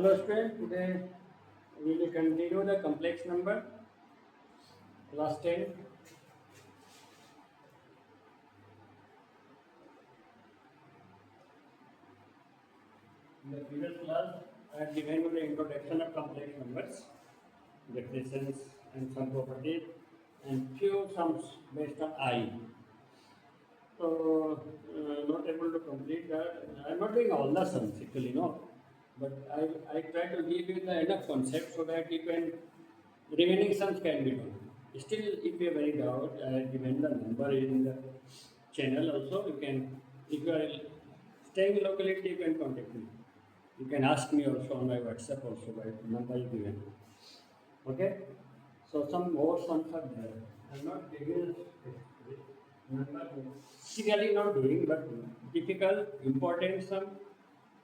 Hello students, today we will continue the complex number, class 10. In the previous class, I had given you the introduction of complex numbers, definitions and some properties, and few sums based on I. So, not able to complete that. I'm not doing all the sums actually, no. But I try to give you the enough concept so that you can remaining sums can be done. Still, if you have any doubt, I have given the number in the channel also. You can, if you are staying locally, you can contact me. You can ask me also on my WhatsApp also by number given. Okay? So some more sums are there. I'm not giving number basically not doing, but difficult, important sum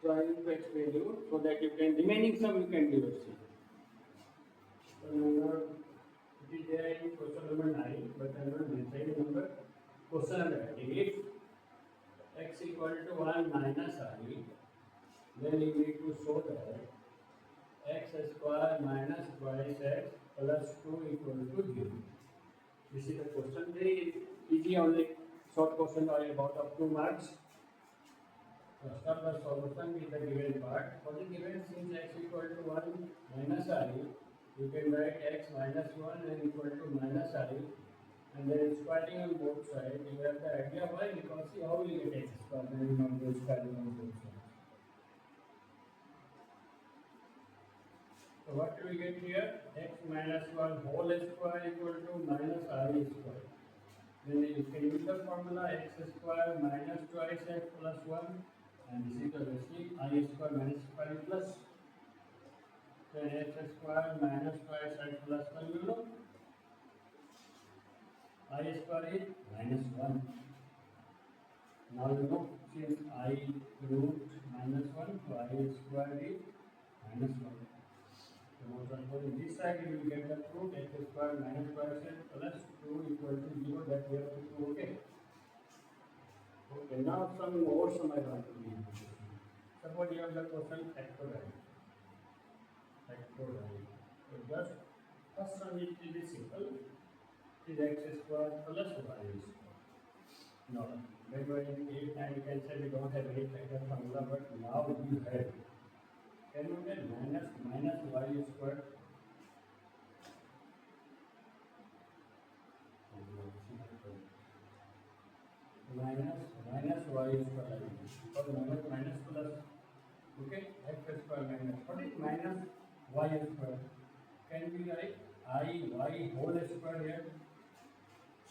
trying to explain you so that you can remaining sum you can do it. So number it is there in question number 9, but I'm not mentioning number. Question number 8. If x equal to 1 minus I, then you need to show that x square minus twice x plus 2 equal to 0. This is the question. Very easy, only short question are about up 2 marks. Start the solution with the given part. For the given, since x equal to 1 minus I, you can write x minus 1 and equal to minus I, and then squaring on both sides. You have the idea why, because see how we get x square when we not do squaring on both sides. So what do we get here? X minus 1 whole square equal to minus I square. Then you can use the formula x square minus twice x plus 1, and this is obviously I square minus 5 plus. Then x square minus twice x plus 1, you know. I square is minus 1. Now you know, since I root minus 1, so I square is minus 1. So on this side you will get the root x square minus twice x plus 2 equal to 0, that we have to do. Okay. Okay, now some more sum I want to give. Suppose you have the question factorial. Factorial. So just first sum is really simple. It is x square plus y square. Now, when you are in 8 and you can say we don't have any factor formula, but now you have. Can you get minus y square? Minus y square, or minus plus, okay, x square minus, what is minus y square? Can we write I whole square here?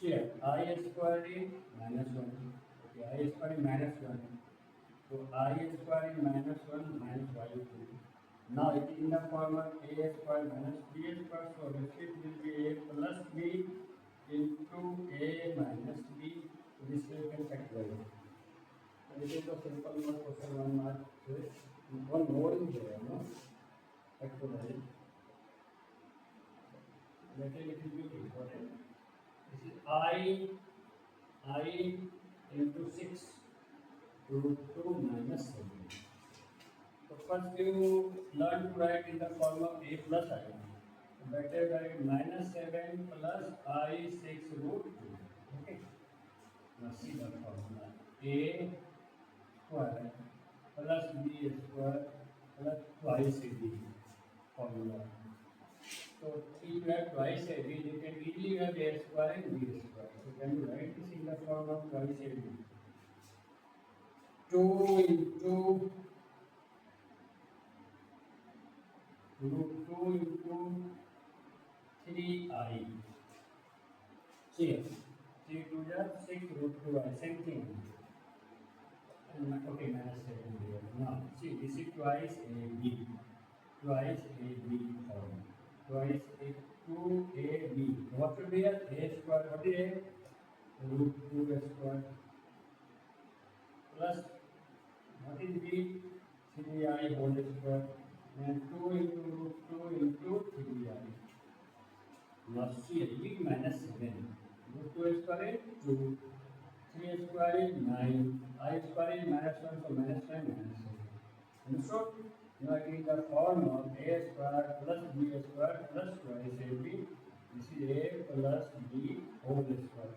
Here I square is minus 1, okay, I square is minus 1, so I square is minus 1 minus y square. Now it is in the form of a square minus b square, so obviously it will be a plus b into a minus b. So this way you can factorize. And this is the simple one question 1 mark. One more is there, no? Factorize. That is little bit important. This is I into 6 root 2 minus 7. So first you learn to write in the form of a plus I. Better write minus 7 plus I 6 root 2. Okay. Now see the formula. A square plus b square plus twice ab formula. So if you have twice ab, you can easily have a square and b square. So can you write this in the form of twice ab? 2 into root 2 into 3i. See, 3 to the 6 root 2i, same thing. And okay, minus 7 here. Now, see, this is twice AB. Twice AB form. Twice a 2AB. What will be a square? What is a? Root 2 square. Plus, what is B? 3I whole square. And 2 into root 2 into 3I. Now, see, big minus 7. Root 2 square is 2. 3 square is 9. I square is minus 1, so minus 5 minus 7. Understood? Now it is the form of a square plus b square plus twice ab. This is a plus b whole square.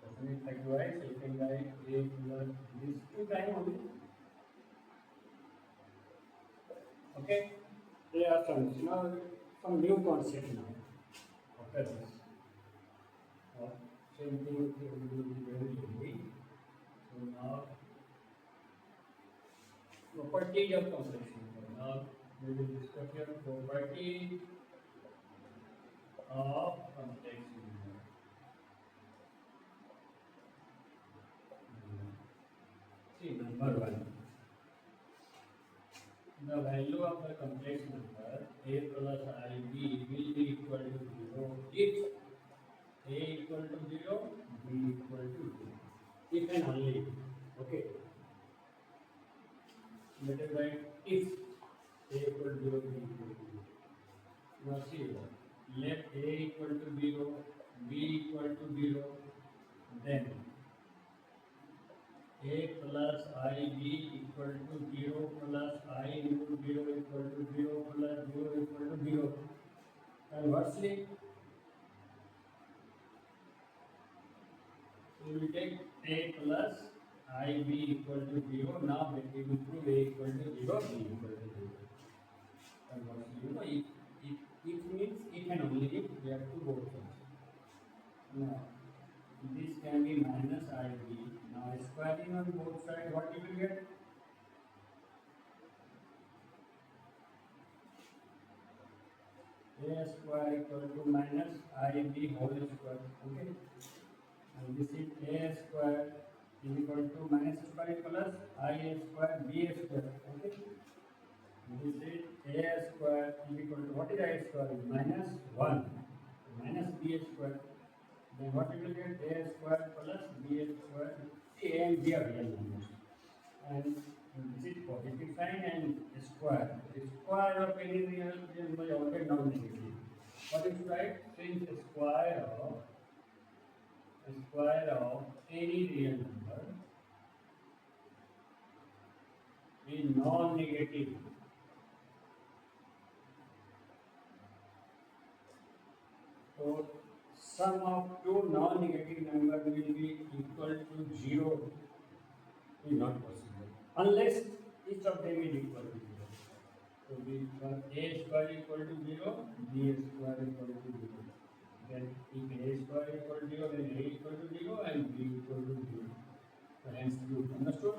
Question is factorize, so you can write a plus this two time only. Okay, there are some new concept now. After this, same thing will be very easy. So now property of complex number. Now we will discuss here property of complex number. See number one. The value of the complex number a plus ib will be equal to 0 if a equal to 0, b equal to 0. If and only if. Okay. Let us write if a equal to 0, b equal to 0. Now see, let a equal to 0, b equal to 0, then a plus ib equal to 0 plus I into 0 equal to 0 plus 0 equal to 0. Conversely, we will take a plus ib equal to 0. Now we will prove a equal to 0, b equal to 0. Conversely, if means if and only if we have two both sides. Now, this can be minus ib. Now, squaring on both sides, what you will get? A square equal to minus ib whole square. Okay. And this is a square is equal to minus square plus I square b square. Okay. This is a square is equal to what is I square? Minus 1 minus b square. Then what you will get? A square plus b square. See, a and b are real numbers. And this is positive sign and square. The square of any real number is always non-negative. What is right? Since square of any real number is non-negative. So sum of two non-negative numbers will be equal to 0 is not possible unless each of them is equal to 0. So we have a square equal to 0, b square equal to 0. Then if a square equal to 0, then a equal to 0 and b equal to 0. So hence you understood?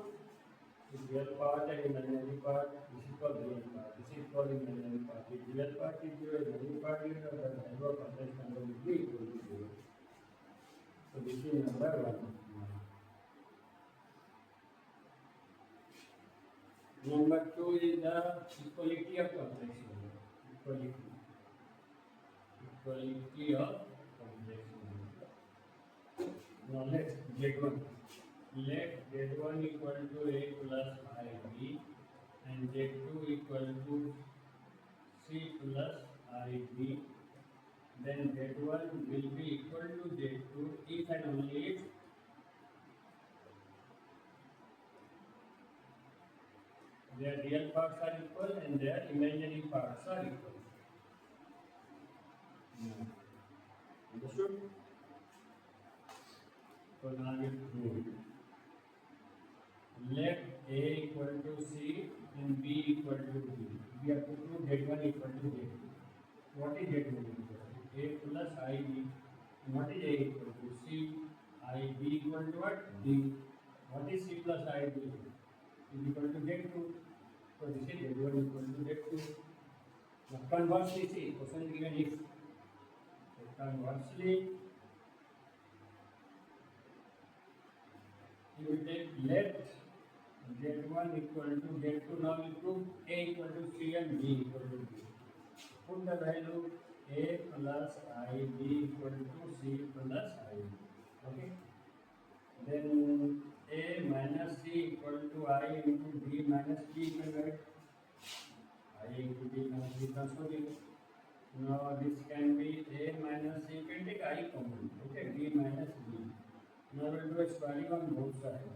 This real part and imaginary part, this is called real part, this is called imaginary part. If real part is 0, imaginary part is 0, the value of complex number will be equal to 0. So this is number 1. Number 2 is the equality of complex number. Equality of complex number. Now let's Z1. Let Z1 equal to A plus IB and Z2 equal to C plus IB. Then Z1 will be equal to Z2 if and only if their real parts are equal and their imaginary parts are equal. Understood? So now we prove it. Let A equal to C and B equal to B. We have to prove Z1 equal to Z2. What is Z1 equal to? A plus IB. What is A equal to? C. IB equal to what? B. What is C plus IB? Is equal to Z2. So this is Z1 equal to Z2. Now conversely, see, question is given if. So conversely, you will take let Z1 equal to Z2. Now we prove A equal to C and B equal to B. Put the value A plus IB equal to C plus IB. Okay. Then A minus C equal to I into B minus B equal to I into B minus B transfer B. Now this can be A minus C, you can take I common. Okay, B minus B. Now we will do a squaring on both sides.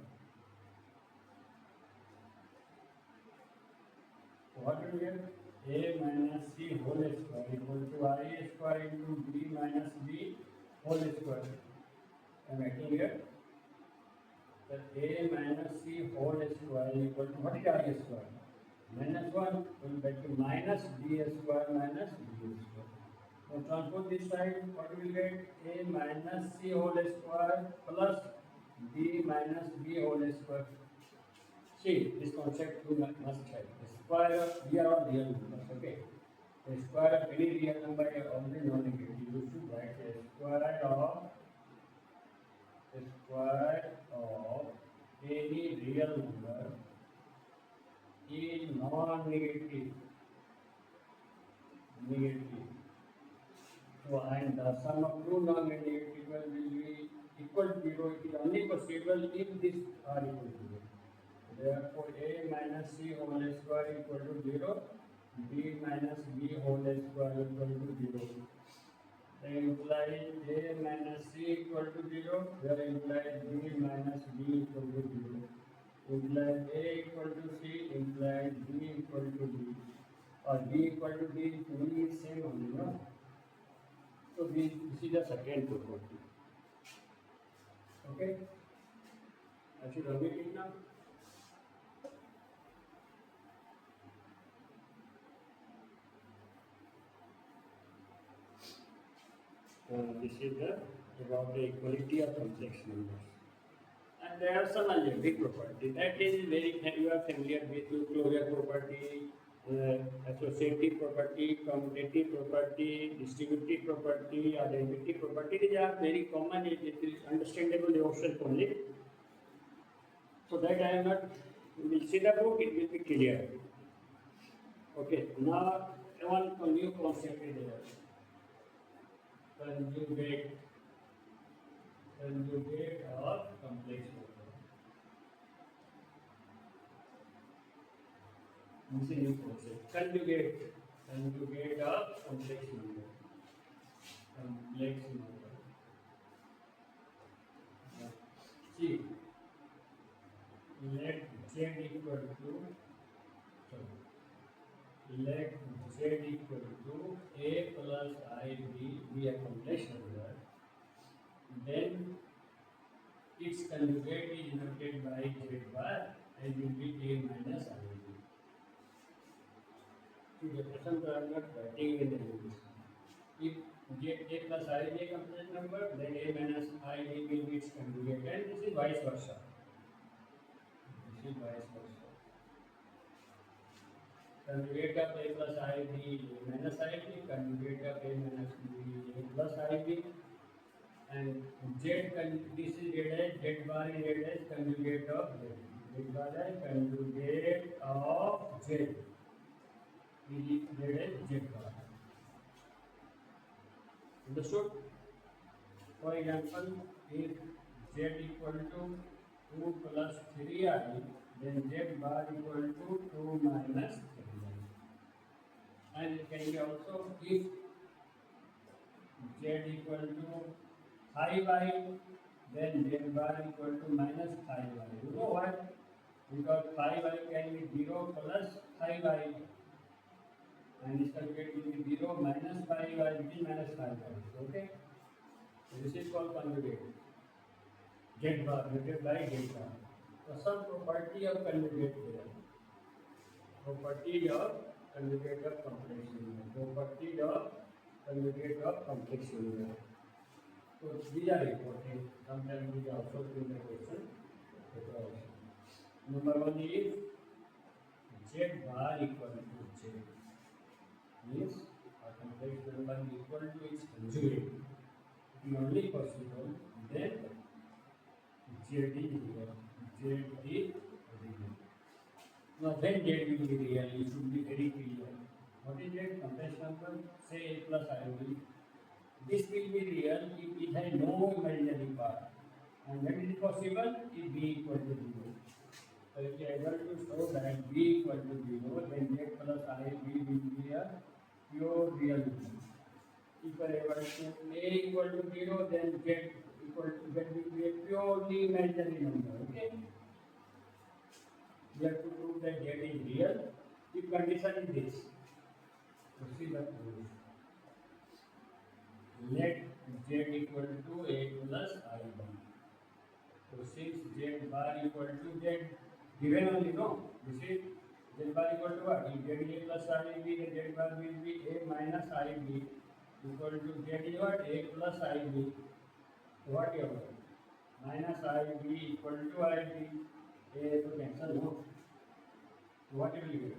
what will you get? A minus C whole square equal to I square into B minus B whole square. I am writing here that A minus C whole square equal to what is I square? Minus 1 will get to minus B square minus B square. Now transpose this side, what will get? A minus C whole square plus B minus B whole square. See, this concept you must have. The square of here are real numbers, okay? The square of any real number is always non-negative. You should write the square of any real number is non-negative. Negative. So, and the sum of two non-negative will be equal to 0. It is only possible if these are equal to 0. Therefore, A minus C whole square equal to 0, B minus B whole square equal to 0. They imply A minus C equal to 0, they imply B minus B equal to 0. Imply A equal to C, imply B equal to B. Or B equal to B is same only, no? So this is the second property. Okay? I should omit it now. This is about the equality of complex numbers. And there are some algebraic properties. That is very, you are familiar with closure property, associative property, commutative property, distributive property, identity property. These are very common. It is understandable yourself only. So that I am not, you will see the book, it will be clear. Okay, now one new concept is there. Conjugate of complex number. This is new concept. Conjugate of complex number. Complex number. See, let Z equal to A plus I be a complex number, then its conjugate is denoted by Z bar and will be A minus I B. See, the person are not writing in the English. If A plus I be a complex number, then A minus I B will be its conjugate, and this is vice versa. Conjugate of A plus I B minus I B, conjugate of A minus B A plus I B, and Z, this is read as Z bar is read as conjugate of Z. Z bar is conjugate of Z. Is read as Z bar. Understood? For example, if Z equal to 2 plus 3I, then Z bar equal to 2 minus 3I. And it can be also if Z equal to 5I, then Z bar equal to minus 5I. You know why? Because 5I can be 0 plus 5I. And this conjugate will be 0 minus 5I, which is minus 5I. Okay? So this is called conjugate. Z bar divided by Z bar. So some property of conjugate here. Property of conjugate of complex number. Property of conjugate of complex number. So these are important. Sometimes we also in the question. Number one is Z bar equal to Z. Means a complex number equal to its conjugate. It is only possible then Z is real. Z is real. Now when Z will be real, it should be very clear. What is that complex number? Say A plus I will. This will be real if it has no imaginary part. And when it is possible, if B equal to 0. So if you are able to show that B equal to 0, then Z plus I B will be a pure real number. If you are able to A equal to 0, then Z equal to Z will be a purely imaginary number. Okay? We have to prove that Z is real If condition is this, so see the proof. Let z equal to a plus ib. So since z bar equal to z given only, no, this is z bar equal to what? If z a plus ib, then z bar will be a minus ib equal to z is what? A plus ib. So what you have? Minus ib equal to ib. A to cancel, no. So what will you get?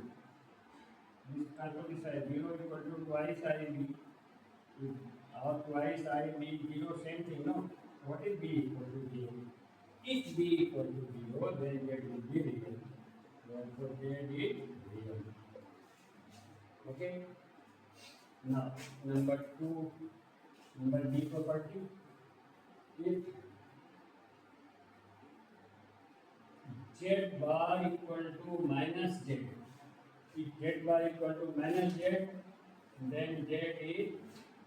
This cancel this side. 0 equal to twice ib. Or twice ib 0, same thing, no. What is b equal to 0? If b equal to 0, then z will be real. Therefore z is real. Okay. Now number 2, number d property. If z bar equal to minus z, if z bar equal to minus z, then z is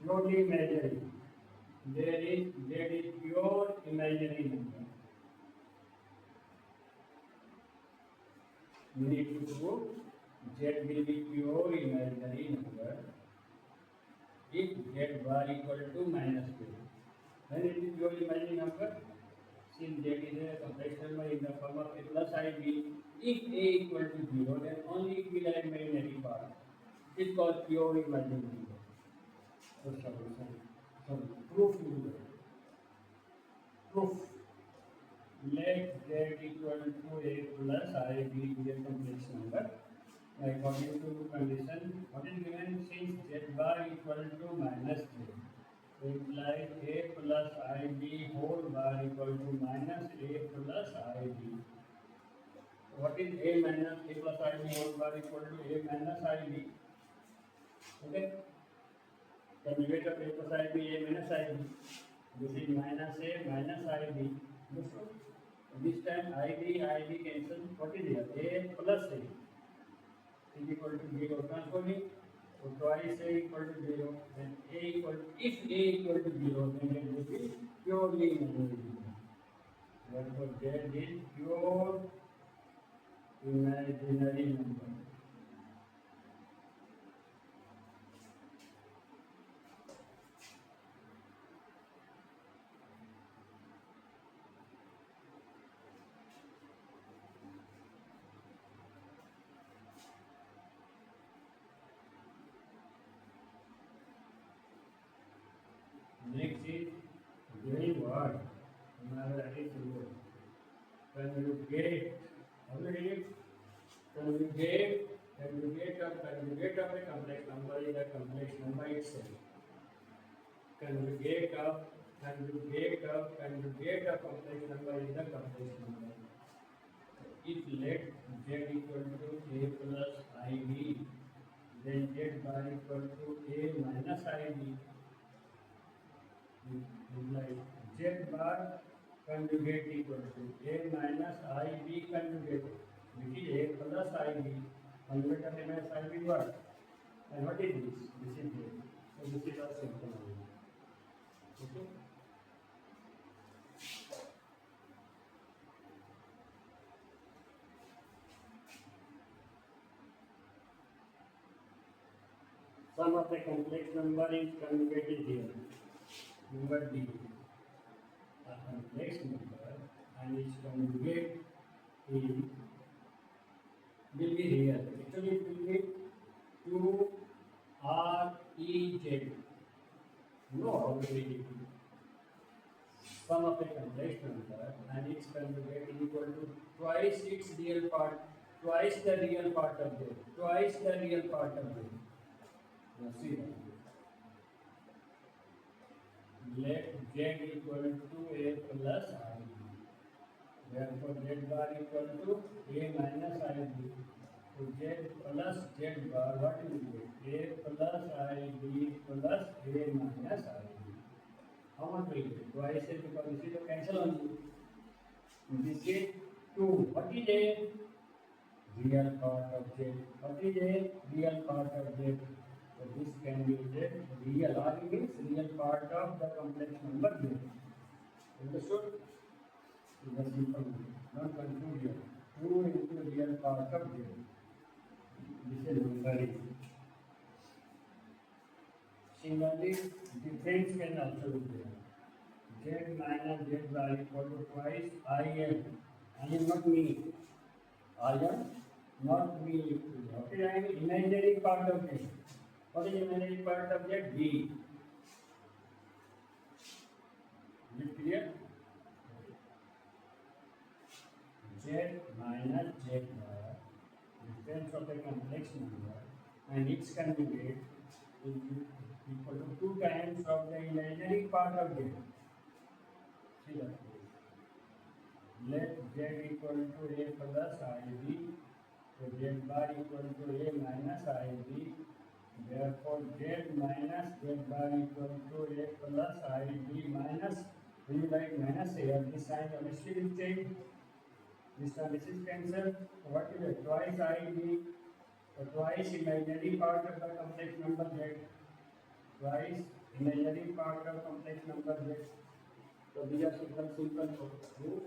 purely imaginary. Z is pure imaginary number. We need to prove z will be pure imaginary number if z bar equal to minus z. When it is pure imaginary number, since z is a complex number in the form of a plus ib, if a equal to 0, then only it will have imaginary part. It is called pure imaginary number. So solution. So proof will be proof. Let z equal to a plus ib be a complex number. According to condition, what is given? Since z bar equal to minus z, so implies a plus ib whole bar equal to minus a plus ib. What is a minus a plus ib whole bar equal to a minus ib? Okay. Conjugate of a plus ib, a minus ib. This is minus a minus ib. This time ib cancel. What is here? A plus a is equal to 0. Transforming. So twice a equal to 0. Then a equal to, if a equal to 0, then it will be purely imaginary. Therefore z is pure imaginary number. Next is doing what? Another attitude. Conjugate. How do you read it? Conjugate of a complex number is a complex number itself. Conjugate of complex number is a complex number. If let z equal to a plus ib, then z bar equal to a minus ib. Like z bar conjugate equal to a minus ib conjugate, which is a plus ib. Conjugate of a minus ib is what? And what is this? This is z. So this is a simple one. Okay. Sum of a complex number is conjugated here. Number d. A complex number and its conjugate is will be real. Actually, it will be 2REZ. No, how to read it? Sum of a complex number and its conjugate is equal to twice its real part, twice the real part of it, twice the real part of it. Now see that. Let z equal to a plus ib. Therefore, z bar equal to a minus ib. So z plus z bar, what will be? A plus ib plus a minus ib. How much will it be? Twice a, because this is a cancel only. This is 2. What is a real part of z? What is a real part of z? So this can be the real. R means real part of the complex number z. Understood? It's a simple one. Not confuse here. 2 into real part of z. This is very easy. Similarly, difference can also be there. Z minus Z bar equal to twice I am. I am not me. I am not me. Okay, I am imaginary part of Z. What is imaginary part of Z? B. Is it clear? Z minus Z bar, difference of a complex number, and its conjugate is equal to 2 times of the imaginary part of Z. See that? Let Z equal to A plus IB, so Z bar equal to A minus IB. Therefore, Z minus Z bar equal to A plus IB minus, when you write minus here, this sign obviously will change. This is cancelled. What is it? Twice IB, so twice imaginary part of the complex number Z. Twice imaginary part of complex number Z. So these are simple proof.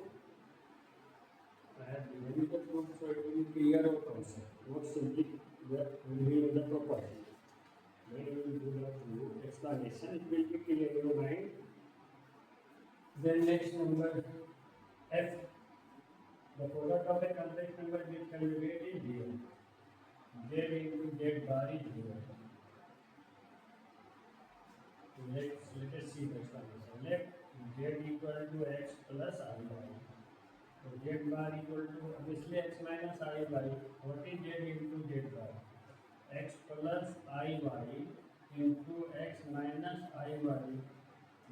I have given you the proof, so it will be clear our concept. Not simply reveal the property. When you will do the proof explanation, it will be clear in your mind. Then next number F. The product of a complex number with conjugate is 0. Z into Z bar is 0. Let us see the explanation. Let Z equal to X plus I y. So Z bar equal to obviously X minus I y. What is Z into Z bar? X plus I y into X minus I y.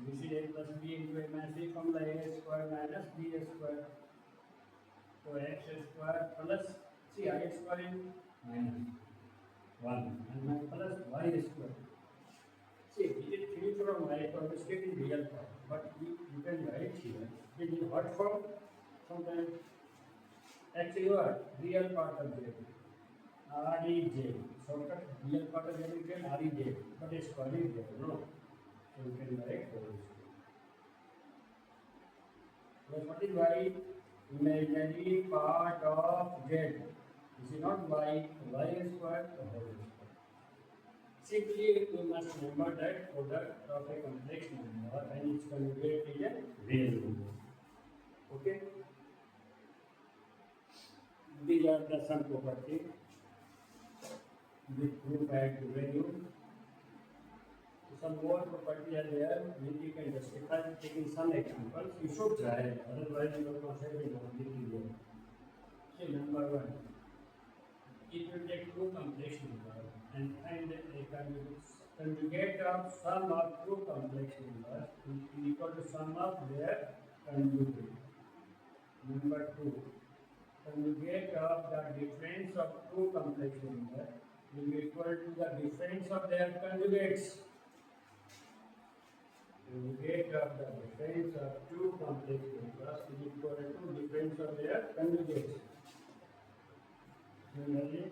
This is A plus B into A minus B from the A square minus B square. So X square plus, see I square is minus 1 and plus Y square. See, it is 3 from Y, so obviously it is real part. But you can write here, it is what form? Sometimes X is what? Real part of Z. R is J. Shortcut, real part of Z is get R is J. But a square is there, no? So you can write whole square. So what is Y? Imaginary part of Z. This is not Y. Y square, the whole square. Simply, you must remember that product of a complex number and its conjugate is a real number. Okay? These are the some properties which proof I had given you. Some more properties are there which you can justify taking some examples. You should try, otherwise your concept will not be clear. See, number 1. If you take two complex numbers and find a conjugate of sum of two complex numbers is equal to sum of their conjugate. Number 2. Conjugate of the difference of two complex numbers will be equal to the difference of their conjugates. Conjugate of the difference of two complex numbers is equal to difference of their conjugates. Similarly,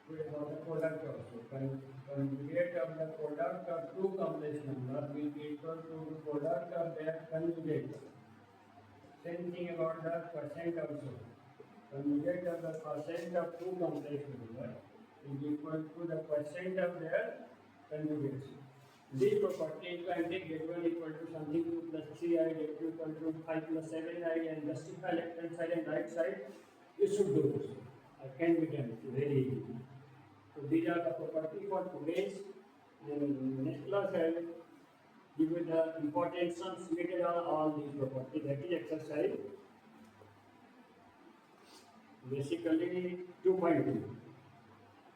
about the product also. Conjugate of the product of two complex numbers will be equal to the product of their conjugates. Same thing about the percent also. Conjugate of the percent of two complex numbers is equal to the percent of their conjugates. This property you can take Z1 equal to something 2 plus 3i, Z2 equal to 5 plus 7i, and justify left hand side and right side. You should do this. It can be done. It's very easy. So these are the properties for today's. And next class I will give you the important sums related on all these properties. That is exercise. Basically 2.2.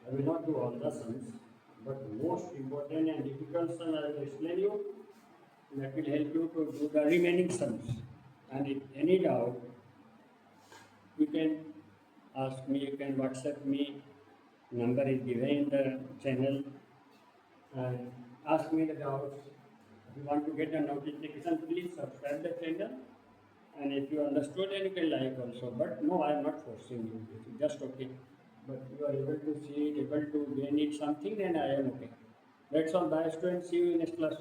I will not do all the sums, but most important and difficult sum I will explain you. That will help you to do the remaining sums. And if any doubt, you can ask me, you can WhatsApp me. Number is given in the channel. And ask me the doubts. If you want to get the notification, please subscribe the channel. And if you understood, then you can like also. But no, I am not forcing you. It's just okay. But you are able to see it, able to gain it something, then I am okay. That's all. Bye, students. See you in next class.